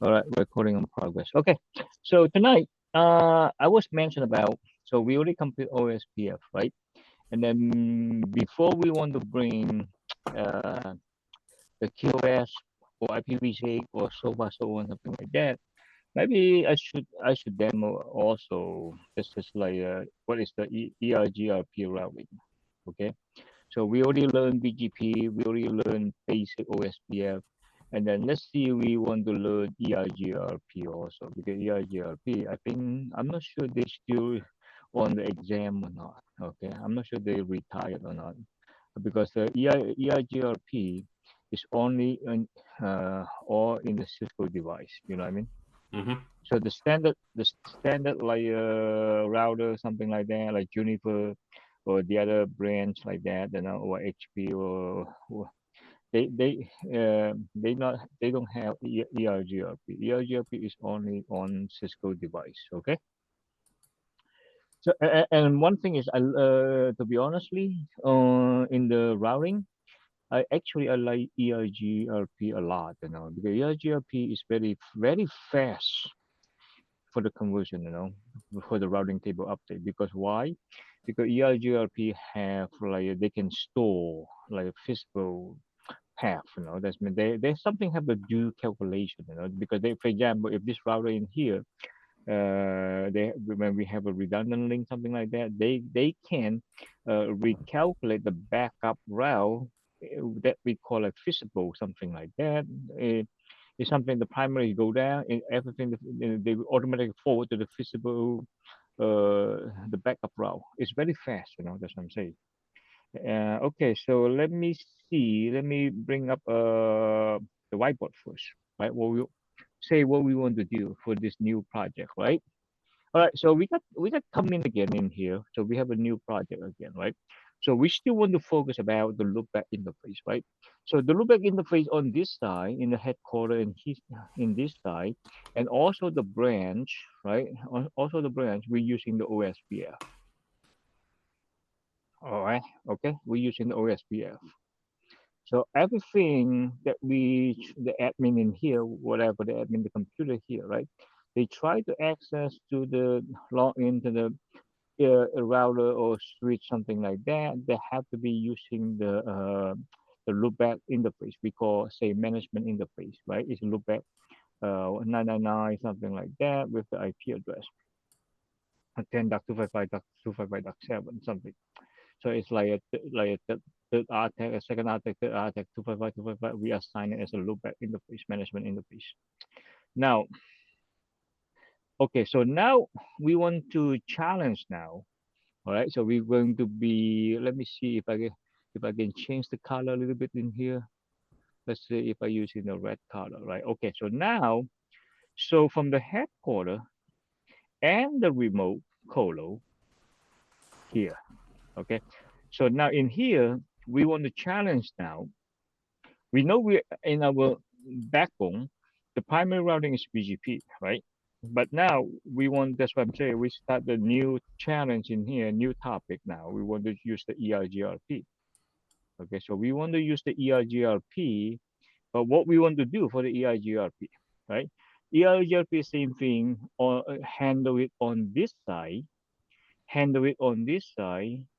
All right, recording on progress. Okay, so tonight, I was mentioned about, so we already complete OSPF, right? And then before we want to bring uh, the QoS or IPv6 or so far so on, something like that, maybe I should demo also. This is like what is the EIGRP routing? Okay, so we already learned BGP, we already learned basic OSPF, and then let's see, we want to learn EIGRP also, because EIGRP, I think, I'm not sure they still on the exam or not. Okay, I'm not sure they retired or not, because the EIGRP is only in or in the Cisco device. You know what I mean? Mm-hmm. So the standard like router, something like that, like Juniper, or the other brands like that, or HP, or they don't have EIGRP. EIGRP is only on Cisco device. Okay. So and one thing is, to be honestly, in the routing, I like EIGRP a lot, because EIGRP is very fast for the conversion, for the routing table update. Because why? Because EIGRP have like they can store like a physical path, That's mean they something have to do calculation, because they, for example, if this router in here, they when we have a redundant link, something like that, they can recalculate the backup route that we call a feasible, something like that. It's something the primary go down and everything they will automatically forward to the feasible the backup route. It's very fast, that's what I'm saying. Okay, so let me see. Let me bring up the whiteboard first, right? What we want to do for this new project, right? All right, so we got coming again in here. So we have a new project again, right? So we still want to focus about the loopback interface, right? So the loopback interface on this side, in the headquarter, in this side, and also the branch, right? Also the branch, we're using the OSPF. All right, okay, we're using the OSPF. So everything that the admin in here, whatever the admin, the computer here, right? They try to access to the log into the router or switch, something like that. They have to be using the loopback interface. We call, say, management interface, right? It's loopback 999, something like that, with the IP address 10.255.255.7, something. So it's like a third RTAC, a second RTAC, third RTAC, 255, we assign it as a loopback interface, management interface. Now, okay, so now we want to challenge now. All right, so we're going to be, let me see if I can change the color a little bit in here. Let's see if I use in the red color, right? Okay, so now, so from the headquarter and the remote colo here, okay. So now in here, we want to challenge now. We know we're in our backbone, the primary routing is BGP, right? But now we want, that's what I'm saying, we start the new challenge in here, new topic now. We want to use the EIGRP. Okay, so we want to use the EIGRP, but what we want to do for the EIGRP, right? EIGRP, same thing, or handle it on this side,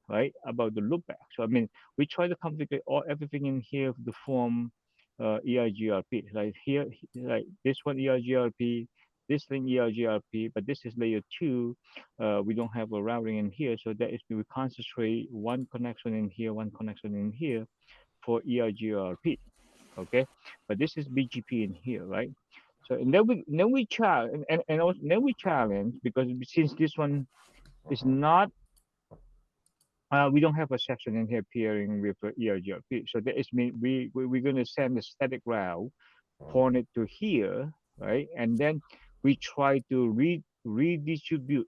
right? About the loopback. So I mean, we try to configure everything in here to form EIGRP. Like here, like this one EIGRP, this thing EIGRP, but this is layer 2. We don't have a routing in here, so that is we concentrate one connection in here, one connection in here for EIGRP. Okay, but this is BGP in here, right? So and then we challenge and also, then we challenge, because since this one is not we don't have a section in here pairing with EIGRP. So that is mean we're going to send a static route, point it to here, right? And then we try to redistribute,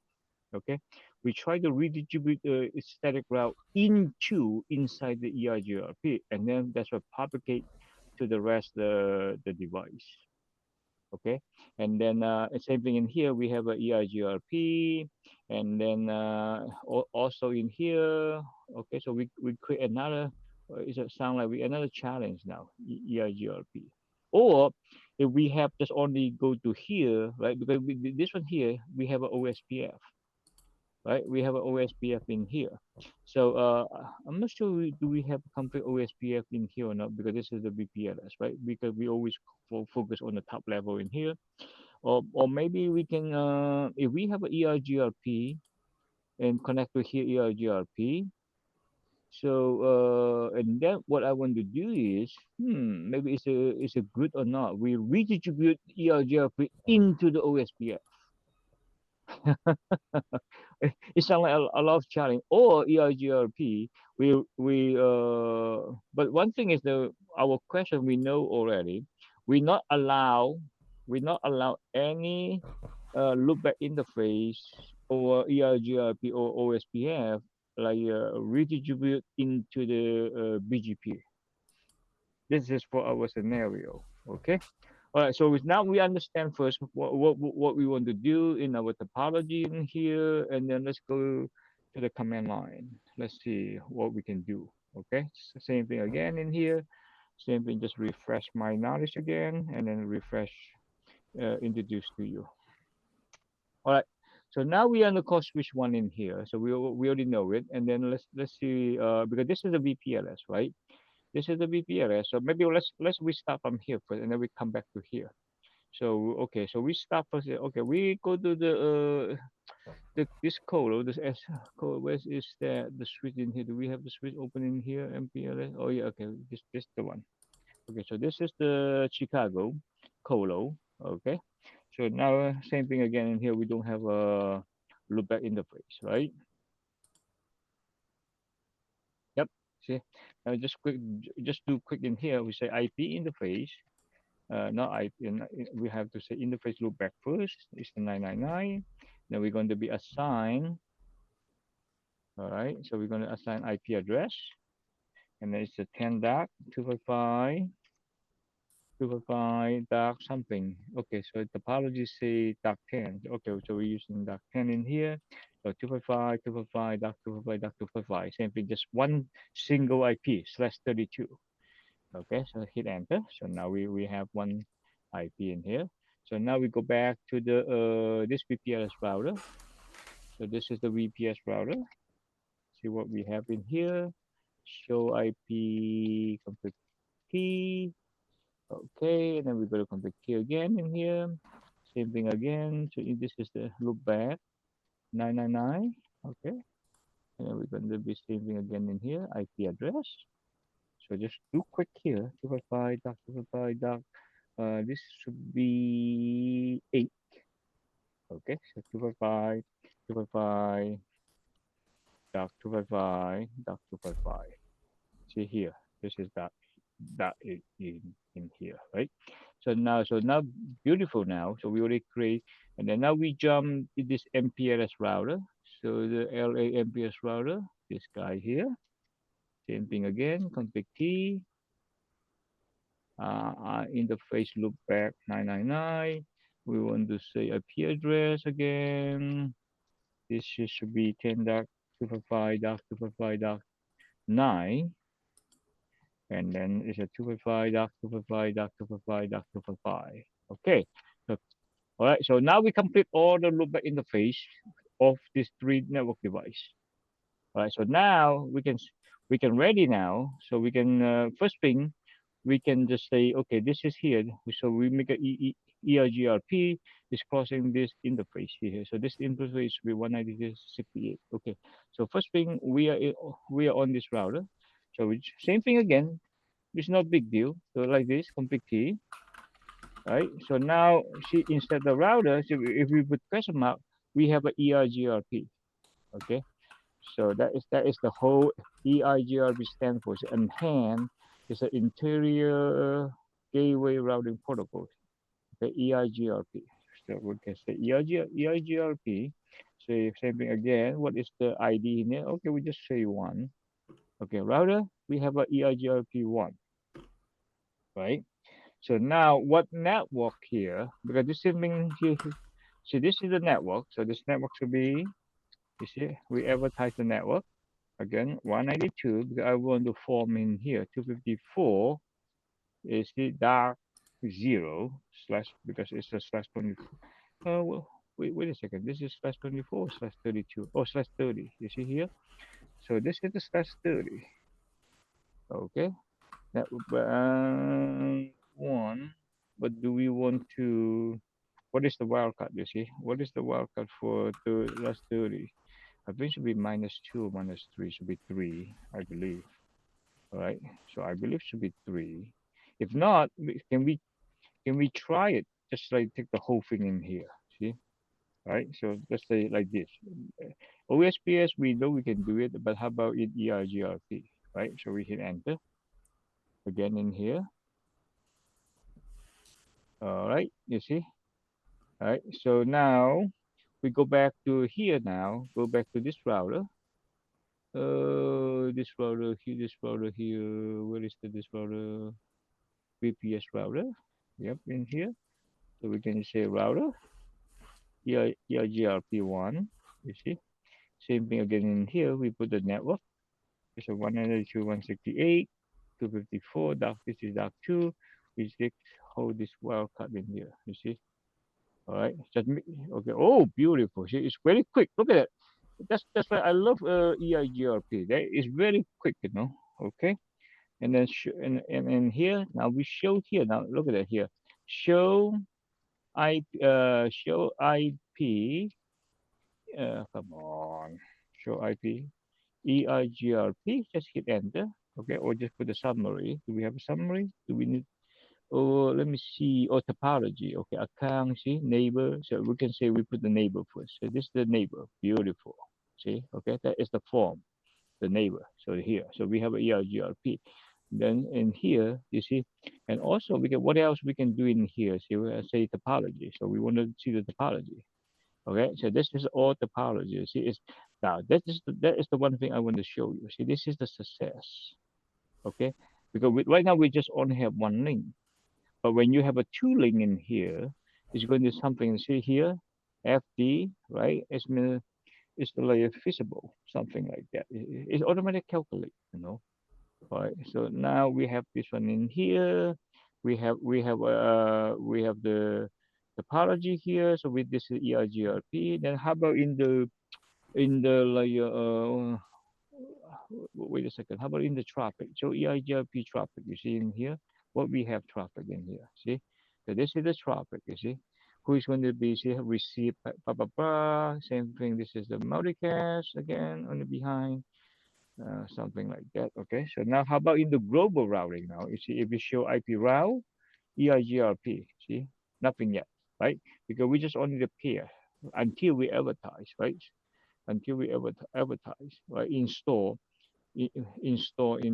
okay? We try to redistribute the static route inside the EIGRP, and then that's what propagate to the rest of the device. Okay, and then same thing in here, we have a EIGRP, and then also in here, okay, so we create another, it sound like we another challenge now, EIGRP. Or if we have just only go to here, right? Because this one here, we have an OSPF, right? We have an OSPF in here. So I'm not sure do we have complete OSPF in here or not, because this is the BPLS, right? Because we always focus on the top level in here. Or maybe we can, if we have an EIGRP and connect to here EIGRP. So and then what I want to do is, maybe it's a good or not. We redistribute EIGRP into the OSPF. It sounds like a lot of challenge. Or EIGRP, but one thing is our question we know already. We not allow we not allow any loopback interface or EIGRP or OSPF like redistribute into the BGP. This is for our scenario. Okay. All right. So now we understand first what we want to do in our topology in here, and then let's go to the command line. Let's see what we can do. Okay. So same thing again in here. Same thing. Just refresh my knowledge again, and then refresh introduce to you. All right. So now we are on the code switch one in here. So we already know it, and then let's see because this is a VPLS, right? This is the VPLS. So maybe let's we start from here first, and then we come back to here. So okay, so we start first. Okay, we go to this Colo, this S Colo. Where is the switch in here? Do we have the switch open in here? MPLS. Oh yeah, okay, this the one. Okay, so this is the Chicago Colo. Okay, so now same thing again in here. We don't have a loopback interface, right? Yep. See, now just do quick in here. We say IP interface. Not IP. We have to say interface loopback first. It's the 999. Then we're going to be assigned. All right. So we're going to assign IP address, and then it's the 10 dark 255. 255 dark something. Okay, so topology say dark 10. Okay, so we're using dark 10 in here. So 255, 255, dark 255, dark 255. Same thing, just one single IP /32. Okay, so hit enter. So now we have one IP in here. So now we go back to the this VPLS router. So this is the VPS router. See what we have in here. Show IP config key. Okay, and then we're going to config key again in here. Same thing again. So this is the loopback 999. Okay, and then we're going to be same thing again in here. IP address. So just do quick here. 255 dark 255 dark. This should be 8. Okay, so 255, 255, dark 255, dark 255. See here, this is that in here, right? So now beautiful now. So we already create, and then now we jump to this MPLS router. So the LA MPLS router, this guy here. Same thing again, config key. Interface loopback 999. We want to say IP address again. This should be 10.255.255.9. And then it's a 255.255.255.255. Okay. So, all right. So now we complete all the loopback interface of these 3 network device. All right. So now we can ready now. So we can first thing we can just say, okay, this is here. So we make a EIGRP is crossing this interface here. So this interface will be 192.68. Okay. So first thing we are on this router. So same thing again. It's not big deal. So like this, config key. Right. So now instead of the router, so if we put question mark, we have a EIGRP. Okay. So that is the whole EIGRP stand for. So enhance is an interior gateway routing protocol. Okay, EIGRP. So we can say EIGRP. So same thing again. What is the ID in there? Okay, we just say 1. Okay, router, we have a EIGRP 1. Right? So now what network here? Because this is mean here. So this is the network. So this network should be, you see, we advertise the network. Again, 192, because I want to form in here, 254 is the dark 0 slash, because it's a slash 24. Well, wait a second. This is slash 24 slash 32. Oh, slash 30. You see here? So this is the slash 30. Okay. That one. But do we want to? What is the wildcard? You see? What is the wildcard for the last 30? I think it should be -2 or -3. Should be 3, I believe. All right. So I believe it should be 3. If not, can we try it? Just like take the whole thing in here. See? Right? So let's say like this. OSPS, we know we can do it, but how about in EIGRP? Right? So we hit enter again in here. All right. You see? All right. So now we go back to here now. Go back to this router. This router here, this router here. Where is this router? VPS router. Yep, in here. So we can say router EIGRP1. You see? Same thing again in here. We put the network. It's a 192.168, 254. Dark. This is dark 2. We just hold this wildcard in here. You see? All right. Just okay. Oh, beautiful. See, it's very quick. Look at it. That's why I love EIGRP. That is very quick, you know. Okay. And then and here now we show here now. Look at it here. Show show IP. Come on. Show IP. EIGRP. Just hit enter. Okay. Or just put a summary. Do we have a summary? Do we need? Oh, let me see. Oh, topology. Okay, account. See, neighbor. So we can say we put the neighbor first. So this is the neighbor. Beautiful. See, okay, that is the form, the neighbor. So here, so we have a EIGRP. Then in here, you see, and also we can, what else we can do in here? See, we say topology. So we want to see the topology. Okay, so this is all topology. See, it's now that is the one thing I want to show you. See, this is the success. Okay, because right now we just only have one link. But when you have a two link in here, it's going to something. See here, FD, right? It's like feasible, something like that. It's automatic calculate, you know. Right. So now we have this one in here. We have the topology here. So with this is EIGRP. Then how about in the like wait a second. How about in the traffic? So EIGRP traffic. You see in here what we have traffic in here. See, so this is the traffic. You see, who is going to be see receive blah blah blah. Same thing. This is the multicast again on the behind. Something like that. Okay. So now how about in the global routing now? You see, if we show IP route, EIGRP. See, nothing yet, right? Because we just only the pair until we advertise, right? Until we advertise, right? Install in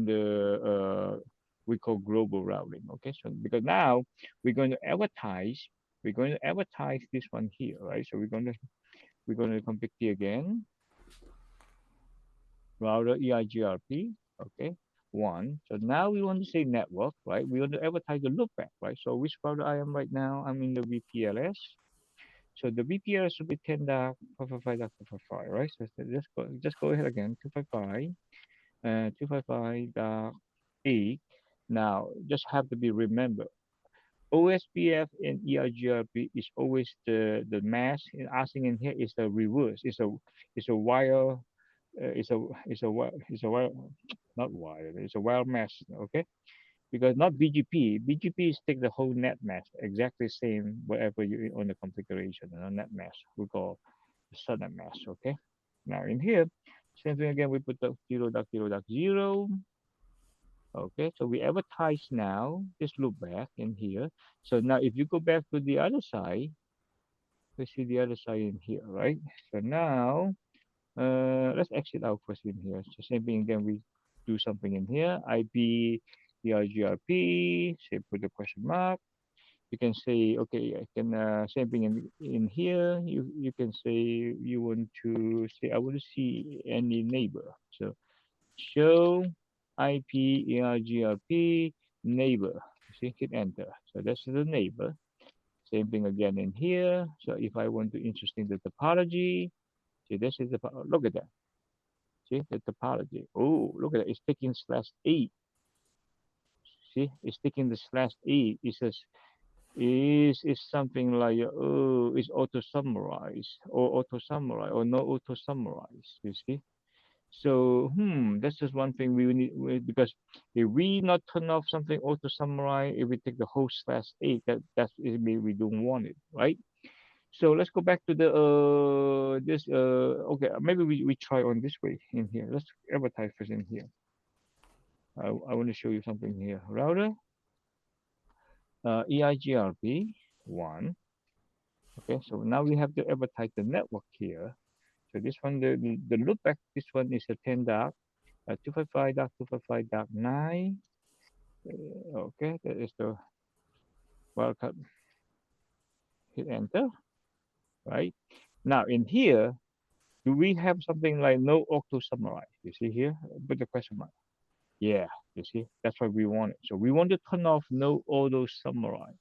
the we call global routing. Okay, so because now we're going to advertise this one here, right? So we're going to complete it again. Router EIGRP. Okay, one. So now we want to say network, right? We want to advertise the loopback, right? So which router I am right now? I'm in the VPLS. So the VPLS should be 10.555.555, right? So just go ahead again, 255. 255.8. Now, just have to be remembered. OSPF and EIGRP is always the mask. And asking in here is the reverse. It's a wire. It's a wire. Not wire. It's a wire mask. Okay, because not BGP. BGP is take the whole net mask exactly same whatever you on the configuration. Net mask we call the subnet mask. Okay. Now in here, same thing again. We put the 0.0.0. Okay, so we advertise now this loopback in here. So now if you go back to the other side, we see the other side in here, right? So now let's exit out first in here. So same thing again, we do something in here. IP, the IGRP, say put the question mark. You can say, okay, I can same thing in here. You can say you want to say I want to see any neighbor. So show IP EIGRP neighbor. See, hit enter. So that's the neighbor. Same thing again in here. So if I want to interesting the topology, see this is the look at that. See the topology. Oh, look at it. It's taking /8. See, it's taking the /8. It says is something like is auto summarize or auto summarize or no auto summarize. You see. So, that's just one thing we need because if we not turn off something auto summarize, if we take the whole /8, that's it mean we don't want it, right? So let's go back to the this okay, maybe we try on this way in here. Let's advertise first in here. I want to show you something here. Router EIGRP 1. Okay, so now we have to advertise the network here. So this one, the loopback, this one is a 10 dot 255 dot 255 dot 9. Okay, that is the welcome. Hit enter, right? Now in here, do we have something like no auto summarize? You see here, put the question mark. Yeah, you see, that's what we want. So we want to turn off no auto summarize.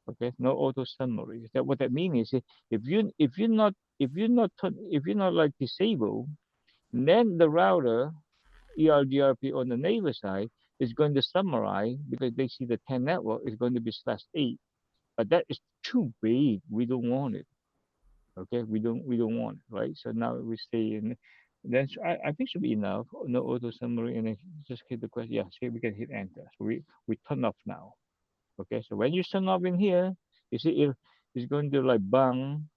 Okay, no auto summary. That what that means is if you're not like disable, then the router EIGRP on the neighbor side is going to summarize because they see the 10 network is going to be /8, but that is too big. We don't want it. Okay, we don't want it, right? So now we stay in. Then I think should be enough. No auto summary, and then just hit the question. Yeah, see we can hit enter. So we turn off now. Okay, so when you turn off in here, you see it's going to like bang.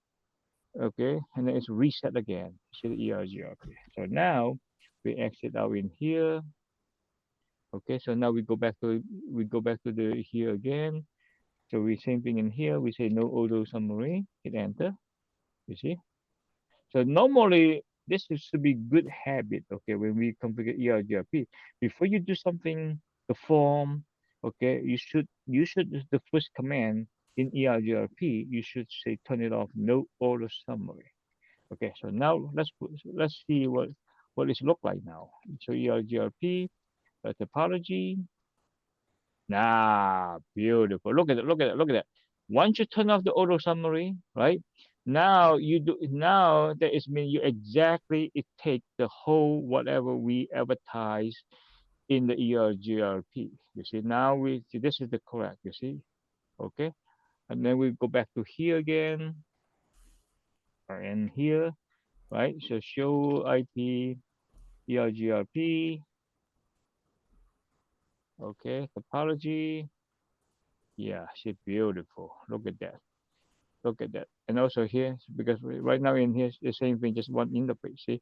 Okay, and then it's reset again. See the EIGRP. So now we exit out in here. Okay, so now we go back to the here again. So we same thing in here. We say no auto summary. Hit enter. You see. So normally this is to be good habit. Okay, when we configure EIGRP, before you do something, the form. Okay, you should the first command in EIGRP. You should say turn it off. No auto summary. Okay, so now let's see what it look like now. So EIGRP topology. Nah, beautiful. Look at it. Look at it. Look at that. Once you turn off the auto summary, right? Now that is mean you exactly it take the whole whatever we advertise in the EIGRP. You see, now we see this is the correct, you see? Okay. And then we go back to here again. And here, right? So show IP EIGRP. Okay, topology. Yeah, she's beautiful. Look at that. Look at that. And also here, because right now in here, the same thing, just one interface. See,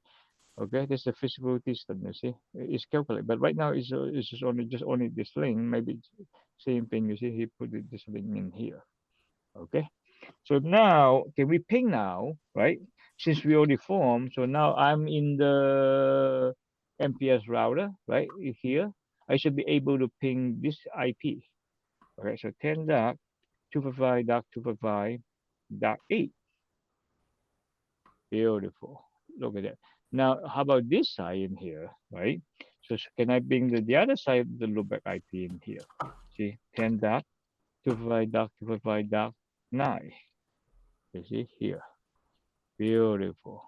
okay, this is the physical distance. You see, it's calculated, but right now it's just only this link. Maybe it's same thing. You see, he put this link in here. Okay, so now can we ping now, right? Since we already formed, so now I'm in the MPS router, right here. I should be able to ping this IP. Okay, so 10.255.255.8. Beautiful. Look at that. Now, how about this side in here, right? So can I bring the other side of the loopback IP in here? See, 10.255.255.9. You see here. Beautiful.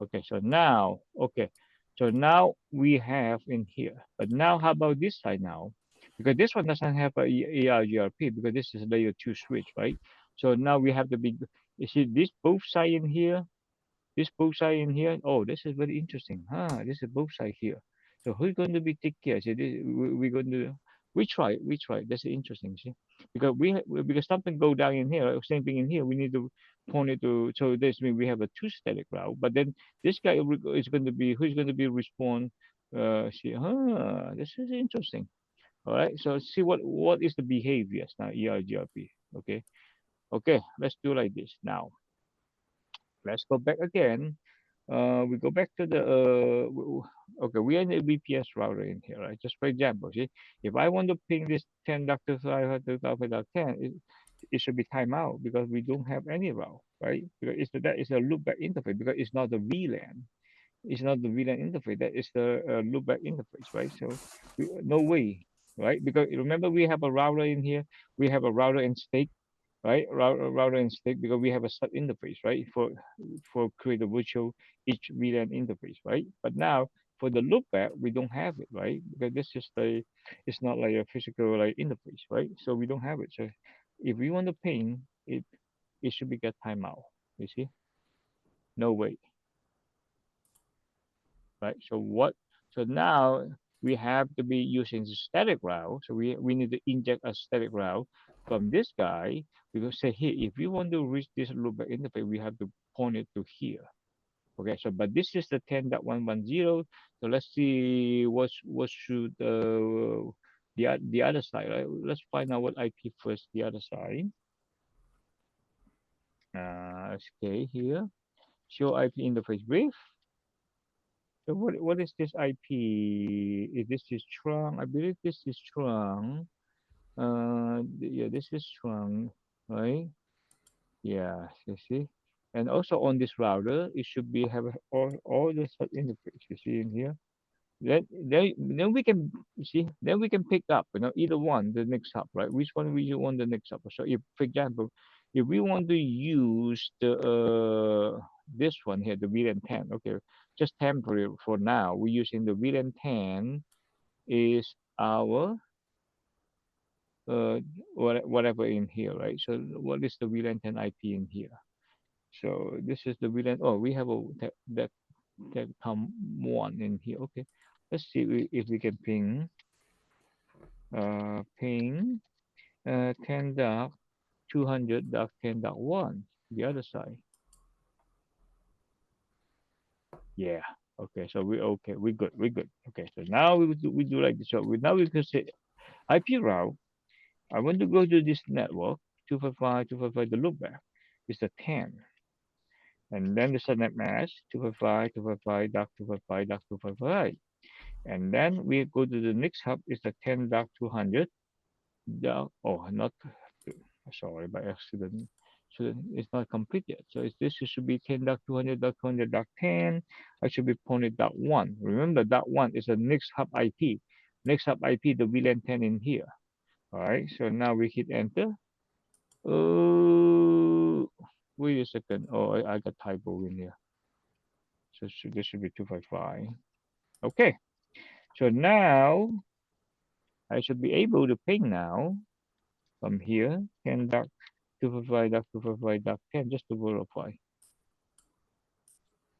Okay, so now, okay. So now we have in here. But now how about this side now? Because this one doesn't have a EIGRP because this is layer 2 switch, right? So now we have the big, you see this both side in here, this both side in here. Oh, this is very interesting. This is both side here. So who's going to be take care? So we're going to we try. That's interesting. See, because because something go down in here, same thing in here. We need to point it to. So this means we have a two static route. But then this guy is going to be who's going to be respond. See, this is interesting. All right. So see what is the behaviors now EIGRP. Okay. Okay. Let's do like this now. Let's go back again. We go back to the okay. We are in the VPS router in here, right? Just for example, see, if I want to ping this 10.255.10, it should be timeout because we don't have any route, right? Because that is a loopback interface because it's not the VLAN. It's not the VLAN interface. That is the loopback interface, right? So no way, right? Because remember we have a router in here. We have a router and stake, right? Router and stick because we have a sub interface, right? For create a virtual each VLAN interface, right? But now for the loopback, we don't have it, right? Because this is it's not like a physical like interface, right? So we don't have it. So if we want to ping, it should be get timeout. You see? No way, right? So what? So now we have to be using the static route. So we need to inject a static route from this guy. Because say here, if we want to reach this loopback interface, we have to point it to here. Okay, so but this is the 10.110. So let's see what should the other side, right? Let's find out what IP first, the other side. Okay, here. Show IP interface brief. So what is this IP? Is this is strong? I believe this is strong. Yeah, this is strong, right? Yeah, you see. And also on this router, it should be have all the interface. You see in here. Then we can see. Then we can pick up, either one, the next hub, right? Which one we want the next hub. So if, for example, if we want to use the this one here, the VLAN 10, okay, just temporary for now. We're using the VLAN 10 is our uh whatever in here, right? So what is the VLAN 10 IP in here? So this is the VLAN. Oh, we have a that come one in here. Okay, let's see if we can ping 10 dot 200 dot 10 dot 1 the other side. Yeah, okay, so we're good, okay. So now we do like this. So now we can say IP route. I want to go to this network 255 the loopback is the 10, and then the subnet mask 255 dot 255 dot 255, and then we go to the next hub is the 10 dot 200. Oh, not sorry, by accident. So it's not complete yet. So this should be 10.200.200.10. I should be pointed dot one. Remember, dot one is the next hub IP. Next hub IP, the VLAN 10 in here. All right. So now we hit enter. Oh, wait a second. Oh, I got typo in here. So this should be 255. Okay. So now I should be able to ping now from here 10.255.255.10 just to verify.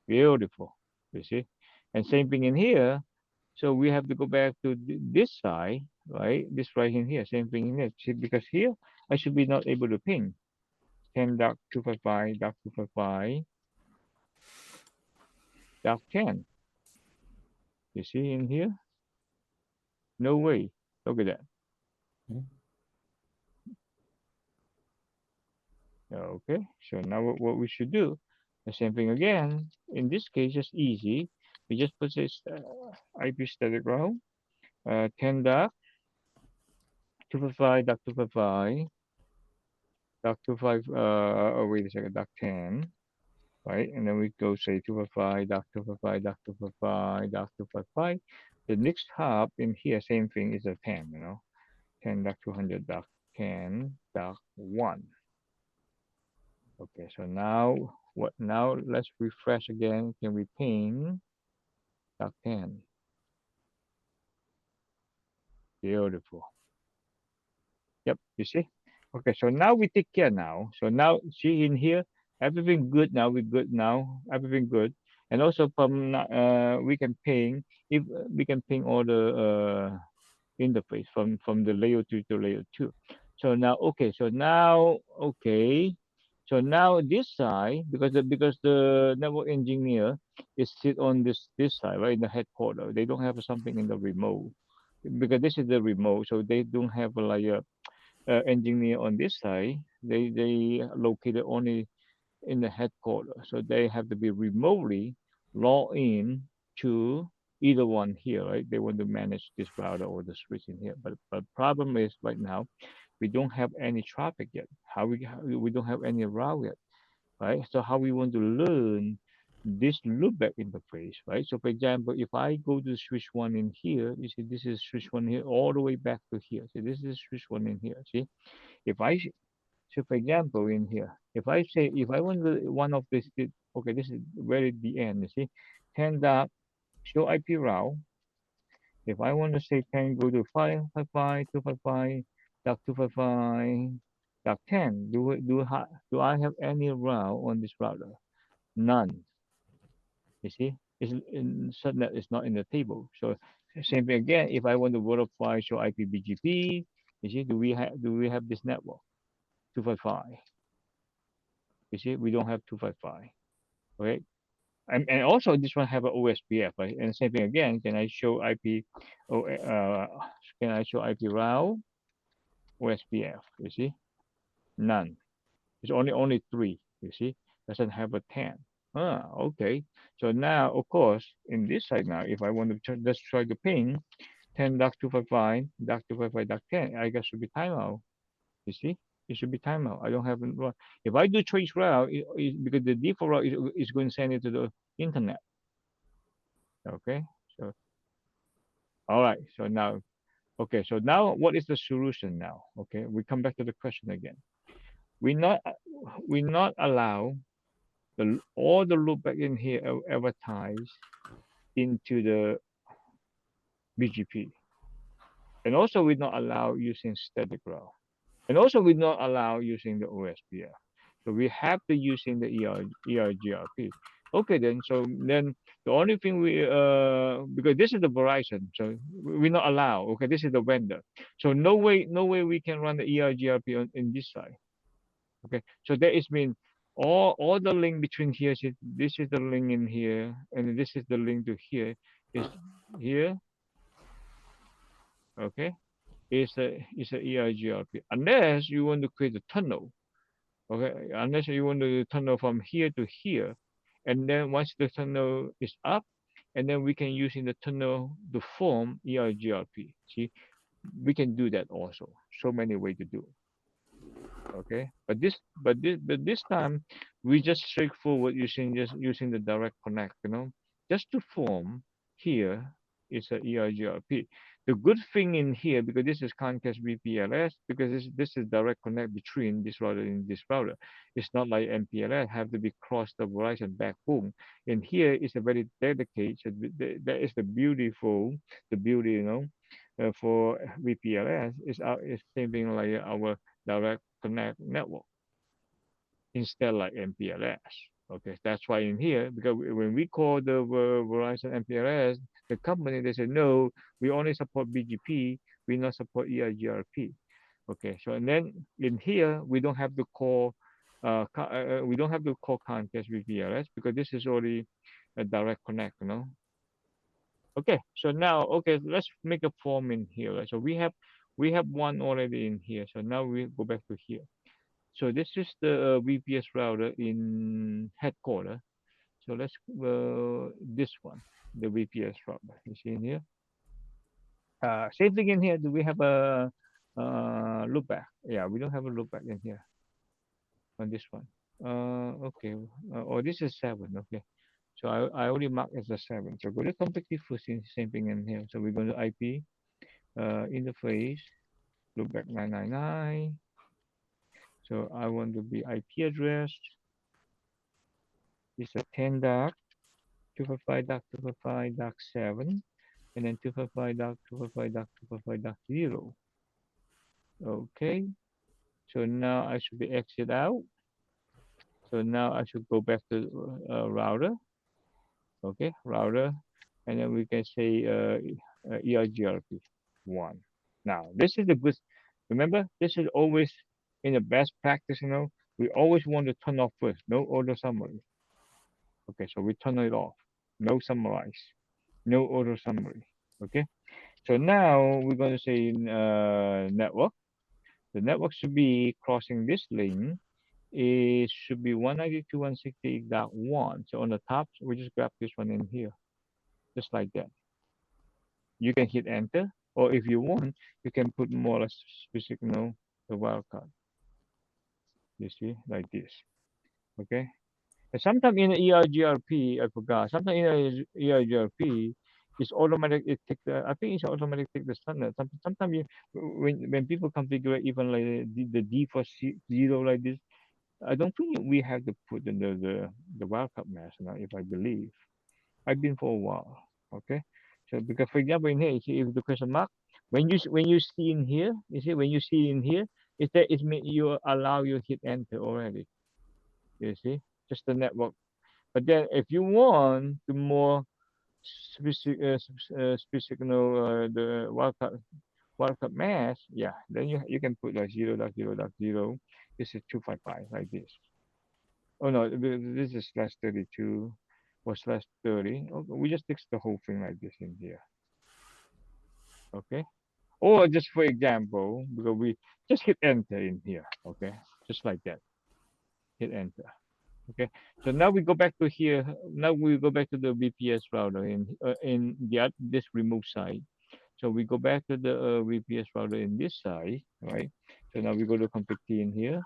Beautiful. You see? And same thing in here. So we have to go back to this side, right? This right in here. Same thing in here. See, because here I should be not able to ping 10.255.255.10. You see in here? No way. Look at that. Okay. So now what we should do, the same thing again. In this case, just easy. We just put this IP static route, 10 dot 255 dot 255 dot 25 oh wait a second, dot 10, right? And then we go say 255 dot 255 dot 255 dot 255. The next hop in here, same thing, is a 10, 10 dot 200 dot 10 dot 1. Okay, so now let's refresh again. Can we ping dot 10? Beautiful. Yep, you see? Okay, so now we take care now. So now see in here, everything good now. We good now. Everything good. And also from we can ping if we can ping all the interface from the layer 2 to layer 2. So now okay, so now okay. So now this side, because the network engineer is sit on this side, right, in the headquarters. They don't have something in the remote because this is the remote, so they don't have like a engineer on this side. They located only in the headquarters, so they have to be remotely log in to either one here, right? They want to manage this router or the switch in here, but problem is right now we don't have any traffic yet. We don't have any route yet, right? So how we want to learn this loopback interface, right? So for example, if I go to switch one in here, you see this is switch one here all the way back to here. So this is switch one in here. See, if I so for example in here, if I say if I want one of this, okay, this is very the end. You see, 10 dot show IP route. If I want to say 10 go to 555 255 dot 255 10. Do I have any route on this router? None. You see, it's in subnet is not in the table. So same thing again. If I want to verify show IP BGP, you see, do we have this network 255? You see, we don't have 255. Okay, and also this one have a OSPF, right? And same thing again. Can I show IP? Oh, can I show IP route OSPF? You see, none. It's only three. You see, doesn't have a 10. Ah, okay. So now, of course, in this side now, if I want to just try to ping 10.255, 10, I guess should be timeout. You see, it should be timeout. I don't have if I do trace route, because the default route is going to send it to the internet. Okay. So all right. So now, okay. So now, what is the solution now? Okay, we come back to the question again. We not we not allow all the loopback in here advertise into the BGP. And also we not allow using static route. And also we not allow using the OSPF. So we have to using the EIGRP. Okay, then so then the only thing because this is the Verizon, so we not allow. Okay, this is the vendor. So no way we can run the EIGRP in this side. Okay, so there is mean all the link between here. This is the link in here, and this is the link to here. Is here. Okay, is a EIGRP. Unless you want to create a tunnel. Okay, unless you want to tunnel from here to here, and then once the tunnel is up, and then we can use in the tunnel to form EIGRP. See, we can do that also. So many ways to do it. Okay, but this time we just straightforward using the direct connect, just to form here is a EIGRP. The good thing in here, because this is Comcast VPLS, because this is direct connect between this router and this router. It's not like MPLS have to be crossed the Verizon backbone. And here is a very dedicated. So that is the beauty, for VPLS is same thing like our direct connect network instead like MPLS. Okay, that's why in here, because when we call the Verizon MPLS, the company, they say, no, we only support BGP, we not support EIGRP. Okay, so and then in here, we don't have to call Comcast VPLS because this is already a direct connect. Okay, so now, okay, let's make a form in here. Right? So we have one already in here. So now we go back to here. So this is the VPS router in headquarters. So let's this one, the VPS router. You see in here. Same thing in here. Do we have a loopback? Yeah, we don't have a loopback in here on this one. Okay. Oh, this is 7. Okay. So I already marked as a 7. So go to config diffuse, same thing in here. So we're going to IP interface loopback 999. So I want to be IP address. It's a 10 dark 255.255.7 and then 255.255.255.0. Okay. So now I should be exit out. So now I should go back to router. Okay, router, and then we can say EIGRP 1. Now this is the good. Remember, this is always in the best practice. We always want to turn off first. No auto summary. Okay, so we turn it off. No summarize. No auto summary. Okay. So now we're going to say network. The network should be crossing this link. It should be 192.168.1. So on the top, we just grab this one in here, just like that. You can hit enter, or if you want, you can put more or less specific, the wildcard. You see, like this. Okay. And sometimes in the EIGRP, I forgot. Sometimes in the EIGRP, it's automatic. I think it's automatic take the standard. Sometimes when people configure even like the default 0 like this, I don't think we have to put in the wildcard mask now. If I believe, I've been for a while. Okay, so because for example in here, you see if the question mark, when you see in here, you see when you see in here, It mean you allow you hit enter already. You see, just the network. But then if you want to more specific, specific, the wildcard mask, yeah, then you can put like 0.0.0. This is 255 like this. Oh no, this is /32 or /30. Okay, we just fix the whole thing like this in here. Okay. Or just for example, because we just hit enter in here. Okay. Just like that. Hit enter. Okay. So now we go back to here. Now we go back to the VPS router in the this remote side. So we go back to the VPS router in this side, right? So now we go to config T in here,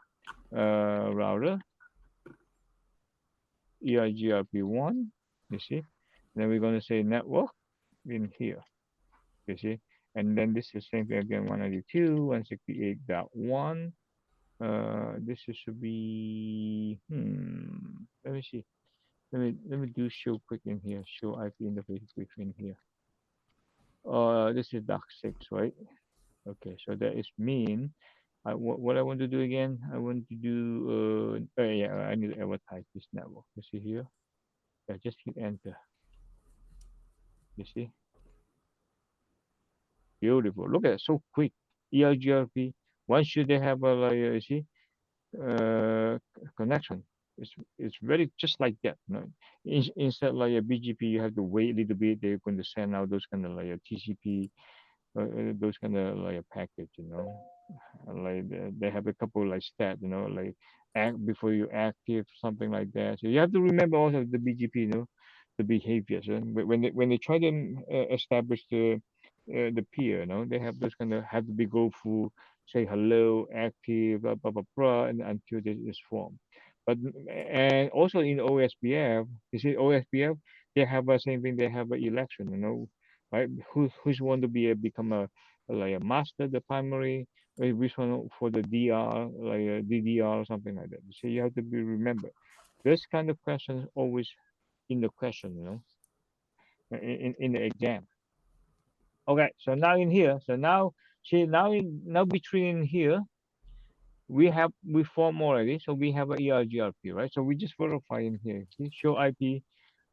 router EIGRP1. You see. Then we're going to say network in here. You see. And then this is same thing again, 192.168.1. This should be let me see. Let me do show quick in here. Show IP interface quick in here. This is doc6, right? Okay, so that is mean. What I want to do again? I want to do yeah, I need to advertise this network. You see here? Yeah, just hit enter. You see? Beautiful. Look at it, so quick. EIGRP. Why should they have a like you see connection? It's very just like that. You know? Instead like a BGP, you have to wait a little bit. They're going to send out those kind of like a TCP, those kind of like a package. You know, like they have a couple like stats. You know, like act before you active something like that. So you have to remember also the BGP. You know, the behaviors. When they try to establish the peer, you know, they have those kind of have to be go through say hello, active, blah blah blah, blah and until this is formed. But and also in OSPF, you see OSPF, they have the same thing. They have an election, you know, right? Who's want to be become a like a master, the primary, which one for the DR, like a DDR or something like that. So you have to be remember. This kind of questions always in the question, you know, in the exam. Okay, so now in here, so now see now between here we form already, so we have a EIGRP, right? So we just verify in here. See, show IP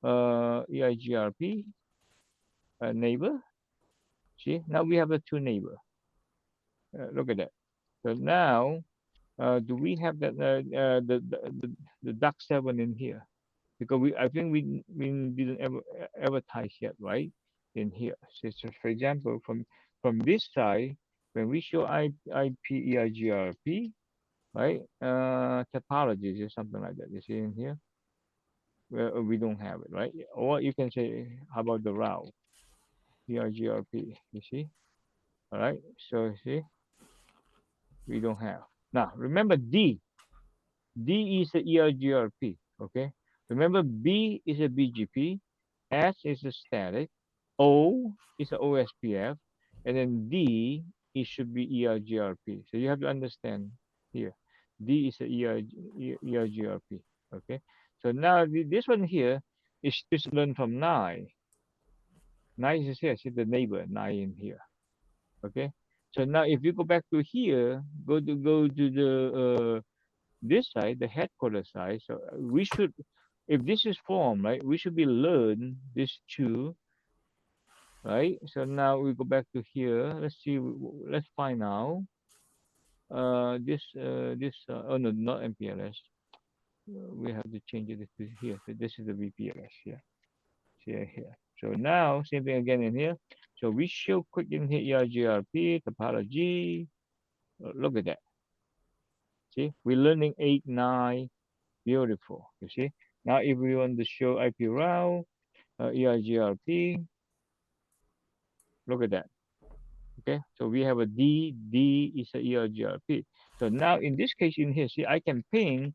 EIGRP neighbor. See, now we have the two neighbor. Look at that. So now, do we have that the duck 7 in here? Because I think we didn't ever advertise yet, right? In here, so for example, from this side, when we show IP EIGRP, right? Topologies or something like that. You see in here, we don't have it, right? Or you can say, how about the route EIGRP? You see, all right. So see, we don't have. Now remember D. D is a EIGRP. Okay. Remember B is a BGP. S is a static. O is a OSPF, and then D it should be EIGRP. So you have to understand here. D is a EIGRP. Okay. So now this one here is just learned from 9. 9 is here. See the neighbor 9 in here. Okay. So now if you go back to here, go to the this side, the headquarters side. So we should, if this is form, right, we should be learn this two, right? So now we go back to here. Let's see. Let's find out. Oh no, not MPLS. We have to change it to here. So this is the VPLS here. See here. So now same thing again in here. So we show quick in here EIGRP topology. Look at that. See, we're learning 8, 9. Beautiful. You see. Now if we want to show IP route, EIGRP, look at that. Okay, so we have a D is a EIGRP. So now in this case in here, see, I can ping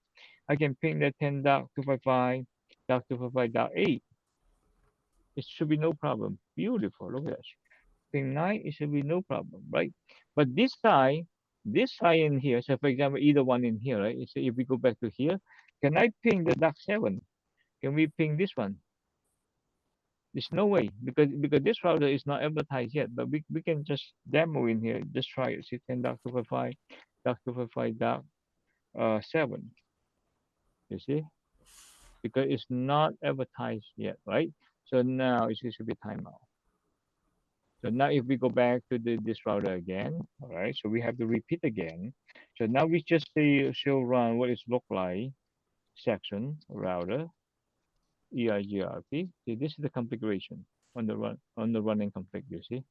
the 10.255.255.8. It should be no problem. Beautiful. Look at that. Ping 9, it should be no problem, right? But this side in here, so for example, either one in here, right? So if we go back to here, can I ping the duck 7? Can we ping this one? There's no way because this router is not advertised yet, but we can just demo in here. Just try it. See 10.255, 7. You see, because it's not advertised yet, right? So now it should be timeout. So now if we go back to this router again, all right, so we have to repeat again. So now we just say show run what it look like section router EIGRP. See, this is the configuration on the running config. You see,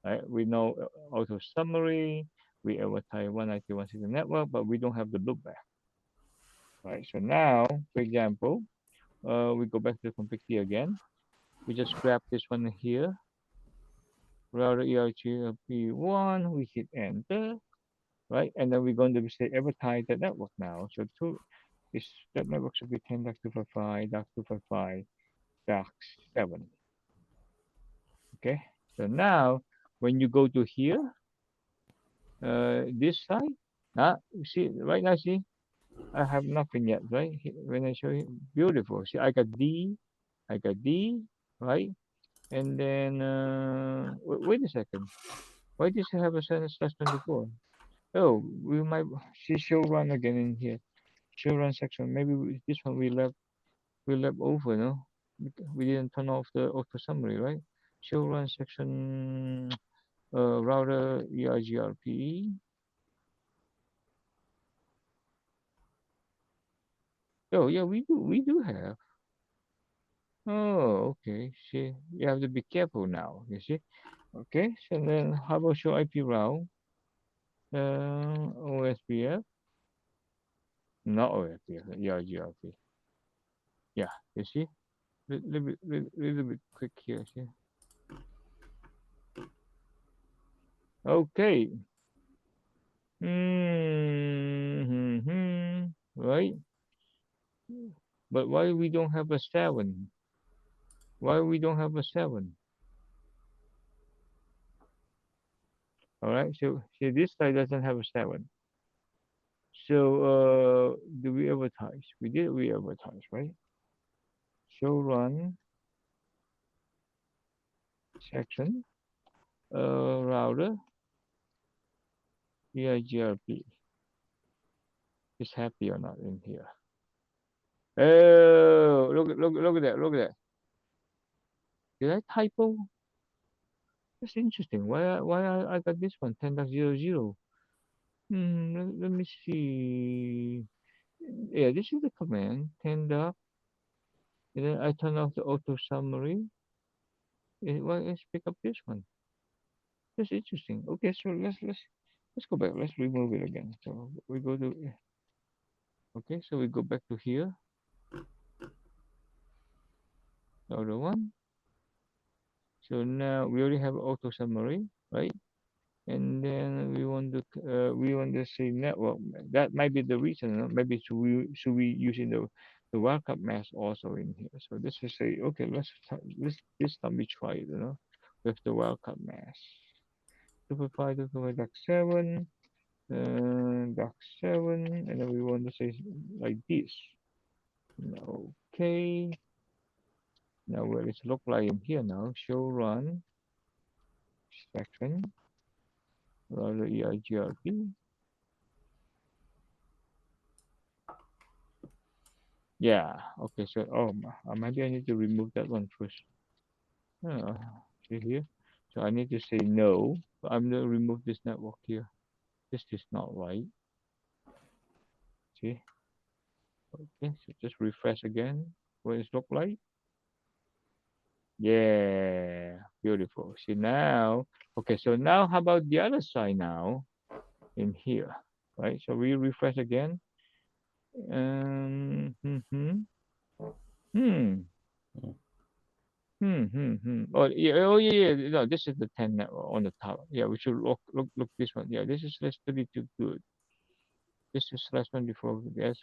right? We know auto summary. We advertise 192.168 network, but we don't have the loopback. Right. So now, for example, we go back to the config key again. We just grab this one here. Router EIGRP1. We hit enter. Right, and then we're going to say advertise that network now. So that network should be 10.255.255.7. Okay, so now when you go to here, this side, you see right now, see I have nothing yet, right? When I show you, beautiful. See, I got D, right? And then wait a second, why does it have a slash 24? Oh, we might see show run again in here. Show run section. Maybe this one we left over, no? We didn't turn off the auto summary, right? Show run section router EIGRP. Oh yeah, we do have. Oh, okay. See, you have to be careful now. You see. Okay. So then, how about show IP route? OSPF. Not OSPF. EIGRP. Yeah. You see. Little bit quick here. See. Okay. Right. But why we don't have a 7? Why we don't have a 7? All right. So see, this side doesn't have a 7. So do we advertise? We did. We advertise, right? Show run section router EIGRP is happy or not in here. Oh, look at that. Look at that. Did I typo? That's interesting. Why I got this one 10.00? Let me see. Yeah, this is the command 10. And then I turn off the auto summary. Well, let's pick up this one. That's interesting. Okay, so let's go back. Let's remove it again. So we go to okay, so we go back to here. The other one. So now we already have auto summary, right? And then we want to say network. That might be the reason. No? Maybe should we using the wildcard mask also in here? So this is say okay. This time we try it. With the wildcard mask. 255.7, doc 7, and then we want to say like this. Okay. Now where it's look like in here now? Show run section. Router EIGRP. Yeah. Okay. So maybe I need to remove that one first. See here. So I need to say no. I'm gonna remove this network here. This is not right. See. Okay. So just refresh again. What it look like? Yeah. Beautiful. See now. Okay. So now how about the other side now? In here, right? So we refresh again. Hmm. Oh yeah, yeah. No, this is the 10 network on the top. Yeah, we should look this one. Yeah, this is slash 32 good. This is slash 24. Yes,